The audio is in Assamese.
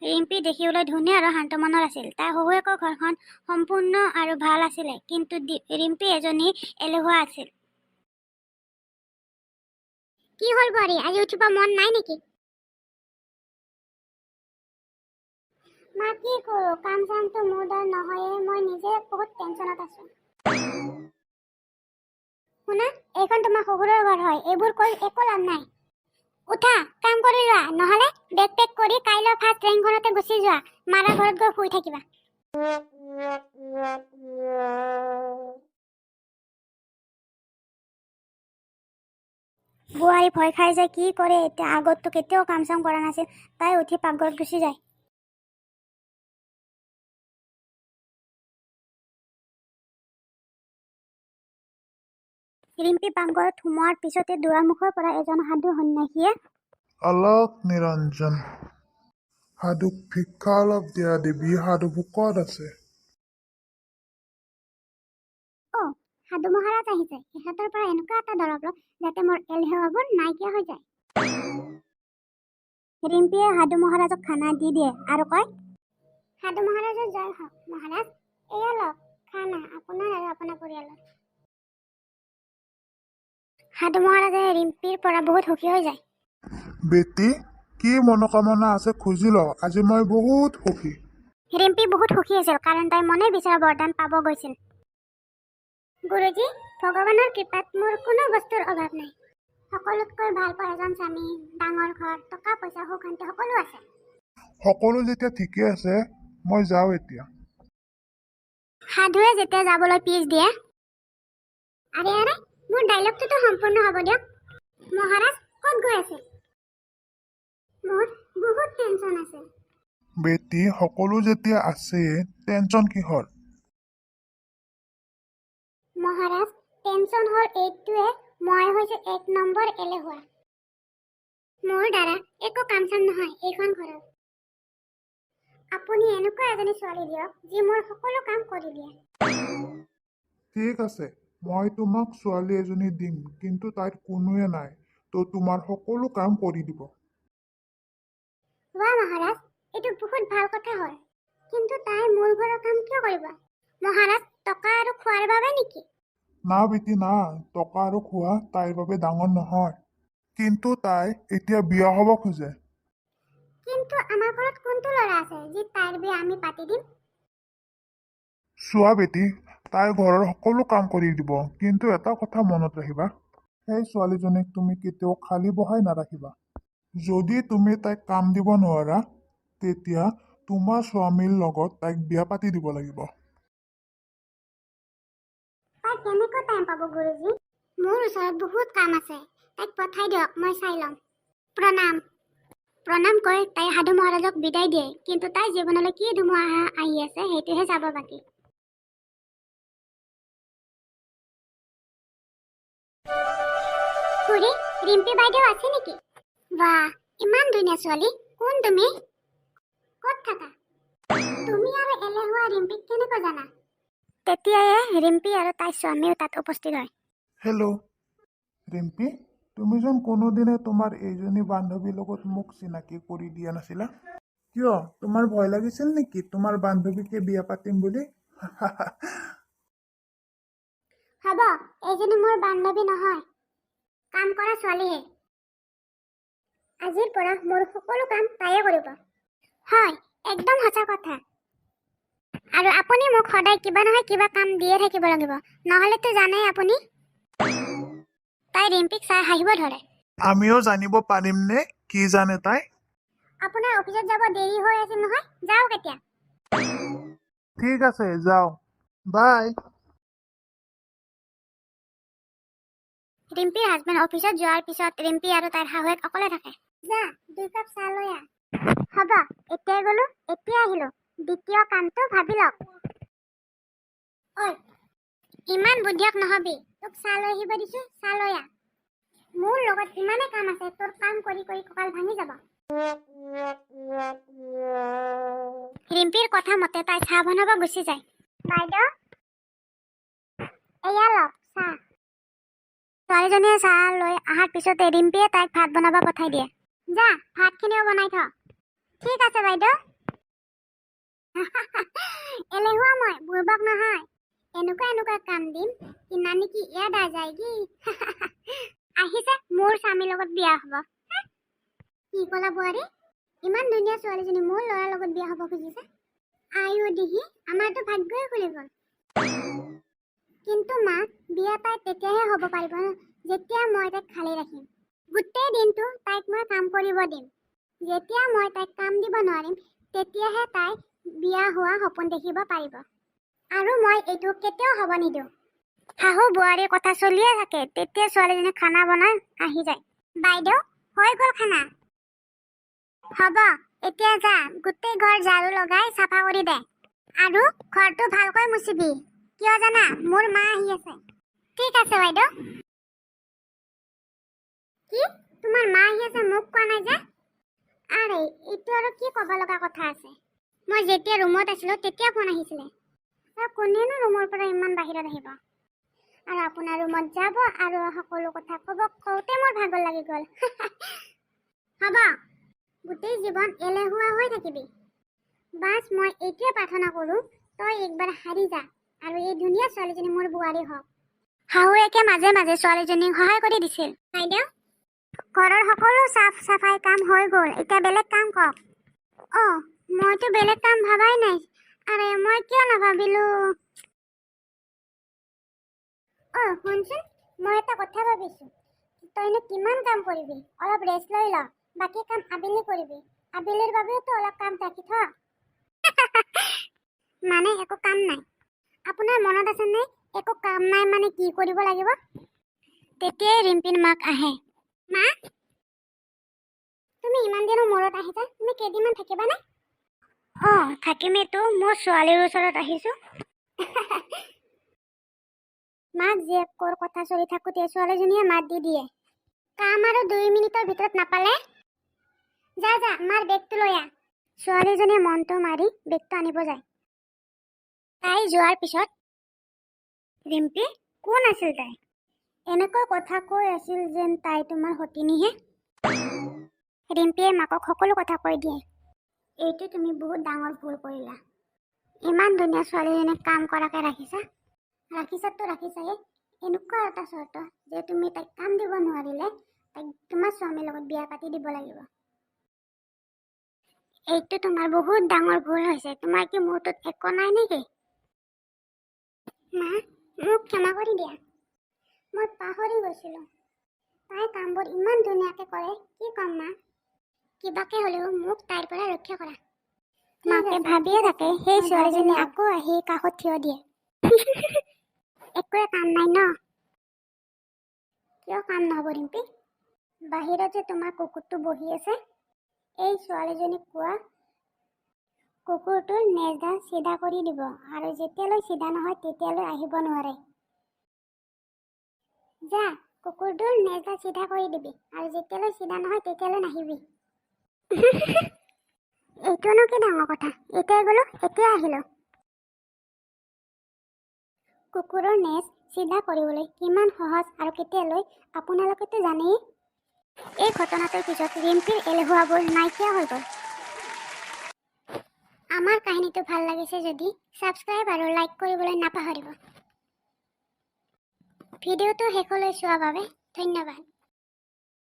ৰিম্পী দেখিবলৈ ধুনীয়া আৰু শান্ত মনৰ আছিল। তাইৰ শহুৱেকৰ ঘৰখন সম্পূৰ্ণ আৰু ভাল আছিলে, কিন্তু ৰিম্পী এজনী এলেহুৱা আছিল। কি হ'ল বোৱাৰী, আজি উঠিব মন নাই নেকি? মা কি কৰোঁ, কাম চামটো মোৰ দ্বাৰা নহয়ে, মই নিজে বহুত টেনচনত আছোঁ। শুনা, এইখন তোমাৰ শহুৰৰ ঘৰ হয়, এইবোৰ কৰি একো লাভ নাই। উঠা, কাম কৰি লোৱা, নহ'লে বেগ পেক কৰি কাইলৈ ফাৰ্ষ্ট ট্ৰেইনখনতে গুচি যোৱা, মাৰা ঘৰত গৈ শুই থাকিবা। বোৱাৰী ভয় খাই যায়, কি কৰে এতিয়া, আগততো কেতিয়াও কাম চাম কৰা নাছিল। তাই উঠি পাকঘৰত গুচি যায়। ৰিম্পী পাকঘৰত সোমোৱাৰ পিছতে দুৱাৰমুখৰ পৰা এজন সাধু সন্যাসীয়ে অলক নিৰঞ্জন, সাধুক ভিক্ষা অলপ দিয়া দেৱী, সাধুবোৰ ক'ত আছে? সাধু মহাৰাজ আহিছে, ইহঁতৰ পৰা এনেকুৱা এটা দৰৱ লওক যাতে মোৰ এলেহুৱাবোৰ নাইকিয়া হৈ যায়। ৰিম্পীয়ে সাধু মহাৰাজক খানা দি দিয়ে আৰু কয়, সাধু মহাৰাজৰ জয় হওক। মহাৰাজ, এয়া লওক খানা আপোনাৰ আৰু আপোনাৰ পৰিয়ালৰ। সাধু মহাৰাজে ৰিম্পীৰ পৰা বহুত সুখী হৈ যায়। বেটি, কি মনোকামনা আছে খুজি ল, আজি মই বহুত সুখী। ৰিম্পী বহুত সুখী আছিল, কাৰণ তাই মনে বিচৰা বৰদান পাব গৈছিল। গুৰুজী, ভগৱানৰ কৃপাত মোৰ কোনো বস্তুৰ অভাৱ নাই। সকলোতকৈ ভাল পোৱা এজন স্বামী, ডাঙৰ ঘৰ, টকা পইচা, সুখ শান্তি সকলো আছে। সকলো যেতিয়া ঠিকে আছে, মই যাওঁ এতিয়া। সাধুৱে যেতিয়া যাবলৈ পিছ দিয়ে, আৰে মোৰ ডাইলগটোতো সম্পূৰ্ণ হ'ব দিয়ক। মহাৰাজ ক'ত গৈ আছে? মোৰ বহুত টেনচন আছে। বেটি, সকলো যেতিয়া আছে, টেনচন কিহৰ? মহাৰাজ, টেনচন হ'ল এইটোৱে, মই হৈছোঁ 1 নম্বৰ এলেহুৱা। মোৰ দ্বাৰা একো কাম চাম নহয় এইখন ঘৰত। আপুনি এনেকুৱা এজনী ছোৱালী দিয়ক, যি মোৰ সকলো কাম কৰি দিয়ে। ঠিক আছে, মই তোমাক ছোৱালী এজনী দিম, কিন্তু তাইত কোনোৱে নাই, তো তোমাৰ সকলো কাম কৰি দিব। বাহ মহাৰাজ, এইটো বহুত ভাল কথা হয়, কিন্তু তাই মোৰ ঘৰৰ কাম কিয় কৰিব? মহাৰাজ, টকা আৰু খোৱাৰ বাবে নেকি? না বেটি না, টকা আৰু খোৱা তাইৰ বাবে ডাঙৰ নহয়, কিন্তু তাই এতিয়া বিয়া হ'ব খোজে। কিন্তু আমাৰ ঘৰত কোনটো ল'ৰা আছে যি তাইৰ বিয়া আমি পাতি দিম? চোৱা বেটি, তাই ঘৰৰ সকলো কাম কৰি দিব, কিন্তু এটা কথা মনত ৰাখিবা, সেই ছোৱালীজনীক তুমি কেতিয়াও খালী বহাই নাৰাখিবা। যদি তুমি তাইক কাম দিব নোৱাৰা, তেতিয়া তোমাৰ স্বামীৰ লগত তাইক বিয়া পাতি দিব লাগিব। তাই কেনেকৈ টাইম পাব গুৰুজী? মোৰ ওচৰত বহুত কাম আছে, তাইক পঠাই দিয়ক, মই চাই ল'ম। প্ৰণাম। প্ৰণাম কৈ তাই সাধু মহাৰাজক বিদায় দিয়ে, কিন্তু তাইৰ জীৱনলৈ কি ধুমুহা আহি আছে সেইটোহে চাব বাকী। খুৰী, ৰিম্পী বাইদেউ আছে নেকি? বাহ, ইমান ধুনীয়া ছোৱালী, কোন তুমি? ক'ত থাকা? তুমি আৰু এলেহুৱা ৰিম্পীক কেনেকৈ জানা? তেতিয়াই ৰিম্পী আৰু তাইৰ স্বামীও তাত উপস্থিত হয়। হেল্ল' ৰিম্পী, তুমি যেন কোনোদিনে তোমাৰ এইজনী বান্ধৱীৰ লগত মোক চিনাকি কৰি দিয়া নাছিলা, কিয়? তোমাৰ ভয় লাগিছিল নেকি তোমাৰ বান্ধৱীকে বিয়া পাতিম বুলি? হ'ব, এইজনী মোৰ বান্ধৱী নহয়, কাম কৰা ছোৱালীহে। আজিৰ পৰা মোৰ সকলো কাম তাইয়ে কৰিব। হয়, একদম সঁচা কথা। আৰু আপুনি মোক সদায় কিবা নহয় কিবা কাম দিয়ে থাকিব লাগিব, নহ'লেতো জানেই আপুনি। তাই ৰিম্পীক চাই হাঁহিব ধৰে। আমিও জানিব পাৰিমনে কি জানে তাই? আপোনাৰ অফিচত যাব দেৰি হৈ আছিল নহয়, যাওক এতিয়া। ঠিক আছে, যাওঁ, বাই। ৰিম্পীৰ হাজবেণ্ড অফিচত যোৱাৰ পিছত ৰিম্পী আৰু তাইৰ শাহুৱেক অকলে থাকে। যা, 2 কাপ চাহ লৈ আহ। হ'ব, এতিয়াই গ'লো, এতিয়া আহিলো, দ্বিতীয় কামটো ভাবি লওক। ঐ, ইমান বুদ্ধিয়ক নহবি, তোক চাহ লৈ আহিব দিছো, চাহ লৈ আহ। মোৰ লগত ইমানেই কাম আছে, তোৰ কাম কৰি কৰি কঁকাল ভাঙি যাব। ৰিম্পীৰ কথা মতে তাই চাহ বনাব গুচি যায়। বাইদেউ, এয়া লওক চাহ। ছোৱালীজনীয়ে চাহ লৈ অহাৰ পিছতে ৰিম্পীয়ে তাইক ভাত বনাব পঠাই দিয়ে। যা, ভাতখিনিও বনাই থ। ঠিক আছে বাইদেউ। এলেহুৱা মই, বুৰ্বক নহয়। এনেকুৱা কাম দিম কিনা নেকি ইয়াত আ যায়গি। আহিছে মোৰ স্বামীৰ লগত বিয়া হ'ব। কি ক'লা বোৱাৰী? ইমান ধুনীয়া ছোৱালীজনী মোৰ ল'ৰাৰ লগত বিয়া হ'ব খুজিছে। আয়ো দিহি, আমাৰতো ভাগ্যই খুলি গ'ল। কিন্তু মা, বিয়া তাই তেতিয়াহে হ'ব পাৰিব ন, যেতিয়া মই তাইক খালি ৰাখিম। গোটেই দিনটো তাইক মই কাম কৰিব দিম। যেতিয়া মই তাইক কাম দিব নোৱাৰিম, তেতিয়াহে তাই বিয়া হোৱা সপোন দেখিব পাৰিব। আৰু মই এইটো কেতিয়াও হ'ব নিদিওঁ। শাহু বোৱাৰীৰ কথা চলিয়ে থাকে, তেতিয়া ছোৱালীজনী খানা বনাই আহি যায়। বাইদেউ, হৈ গ'ল খানা। হ'ব, এতিয়া যা, গোটেই ঘৰ ঝাৰু লগাই চাফা কৰি দে। আৰু ঘৰটো ভালকৈ মুচিবি, কিয় জানা, মোৰ মা আহি আছে। ঠিক আছে বাইদেউ। কি, তোমাৰ মা আহি আছে, মোক কোৱা নাই যে? আৰে, এইটো আৰু কি ক'ব লগা কথা আছে? মই যেতিয়া ৰুমত আছিলো তেতিয়া ফোন আহিছিলে। আৰু কোনেনো ৰুমৰ পৰা ইমান বাহিৰত আহিব? আৰু আপোনাৰ ৰুমত যাব আৰু সকলো কথা ক'ব কওঁতে মোৰ ভাগৰ লাগি গ'ল। হ'ব, গোটেই জীৱন এলেহুৱা হৈ থাকিবি। বাছ মই এইটোৱে প্ৰাৰ্থনা কৰোঁ, তই একবাৰ হাৰি যা আৰু এই ধুনীয়া ছোৱালীজনী মোৰ বোৱাৰী হওক। শাহুৱেকে মাজে মাজে ছোৱালীজনীক সহায় কৰি দিছিল। বাইদেউ, ঘৰৰ সকলো চাফ চাফাই কাম হৈ গ'ল, এতিয়া বেলেগ কাম কওক। অঁ, মইতো বেলেগ কাম ভাবাই নাই। আৰে মই কিয় নাভাবিলো? অঁ শুনচোন, মই এটা কথা ভাবিছোঁ। তইনো কিমান কাম কৰিবি? অলপ ৰেষ্ট লৈ ল, বাকী কাম আবেলি কৰিবি। আবেলিৰ বাবেওতো অলপ কাম ৰাখি থ। মানে একো কাম নাই? আপোনাৰ মনত আছেনে একো কাম নাই মানে কি কৰিব লাগিব? তেতিয়াই ৰিম্পিৰ মাক আহে। মা, তুমি ইমান দিনৰ মূৰত আহিছা, তুমি কেইদিনমান থাকিবানে? অঁ, থাকিমেতো, মোৰ ছোৱালীৰ ওচৰত আহিছোঁ। মাক জীয়েকৰ কথা চলি থাকোঁতে ছোৱালীজনীয়ে মাত দি দিয়ে। কাম আৰু 2 মিনিটৰ ভিতৰত নাপালে? যা যা, মাৰ বেগটো লৈ আহ। ছোৱালীজনীয়ে মনটো মাৰি বেগটো আনিব যায়। তাই যোৱাৰ পিছত, ৰিম্পী, কোন আছিল তাই? এনেকৈ কথা কৈ আছিল যেন তাই তোমাৰ সতিনীহে। ৰিম্পীয়ে মাকক সকলো কথা কৈ দিয়ে। এইটো তুমি বহুত ডাঙৰ ভুল কৰিলা। ইমান ধুনীয়া ছোৱালীজনীক কাম কৰাকৈ ৰাখিছাতো ৰাখিছায়ে, এনেকুৱা এটা চৰ্ত যে তুমি তাইক কাম দিব নোৱাৰিলে তাইক তোমাৰ স্বামীৰ লগত বিয়া পাতি দিব লাগিব। এইটো তোমাৰ বহুত ডাঙৰ ভুল হৈছে। তোমাৰ কি মূৰটোত একো নাই নেকি? মা, মোক ক্ষমা কৰি দিয়া, মই পাহৰি গৈছিলোঁ। তাই কামবোৰ ইমান ধুনীয়াকৈ কৰে, কি ক'ম মা? কিবাকে হ'লেও মোক তাইৰ পৰা ৰক্ষা কৰা। মাকে ভাবিয়ে থাকে, সেই ছোৱালীজনী আকৌ আহি কাষত থিয় দিয়ে। একোৱে কাম নাই ন? কিয় কাম নহ'ব ৰিম্পী? বাহিৰত যে তোমাৰ কুকুৰটো বহি আছে, এই ছোৱালীজনীক কোৱা কুকুৰটোৰ নেজডাল চিধা কৰি দিব, আৰু যেতিয়ালৈ চিধা নহয় তেতিয়ালৈ আহিব নোৱাৰে। যা, কুকুৰটোৰ নেজডাল চিধা কৰি দিবি, আৰু যেতিয়ালৈ চিধা নহয় তেতিয়ালৈ নাহিবি। এইটোনো কি ডাঙৰ কথা? এতিয়াই গ'লো, এতিয়া আহিলোঁ। কুকুৰৰ নেজ চিধা কৰিবলৈ কিমান সহজ আৰু কেতিয়ালৈ আপোনালোকেতো জানেই। এই ঘটনাটোৰ পিছত ৰিম্পীৰ এলেহুৱাবোৰ নাইকিয়া হৈ গ'ল। আমাৰ কাহিনীটো ভাল লাগিছে যদি ছাবস্ক্ৰাইব আৰু লাইক কৰিবলৈ নাপাহৰিব। ভিডিঅ'টো শেষলৈ চোৱাৰ বাবে ধন্যবাদ।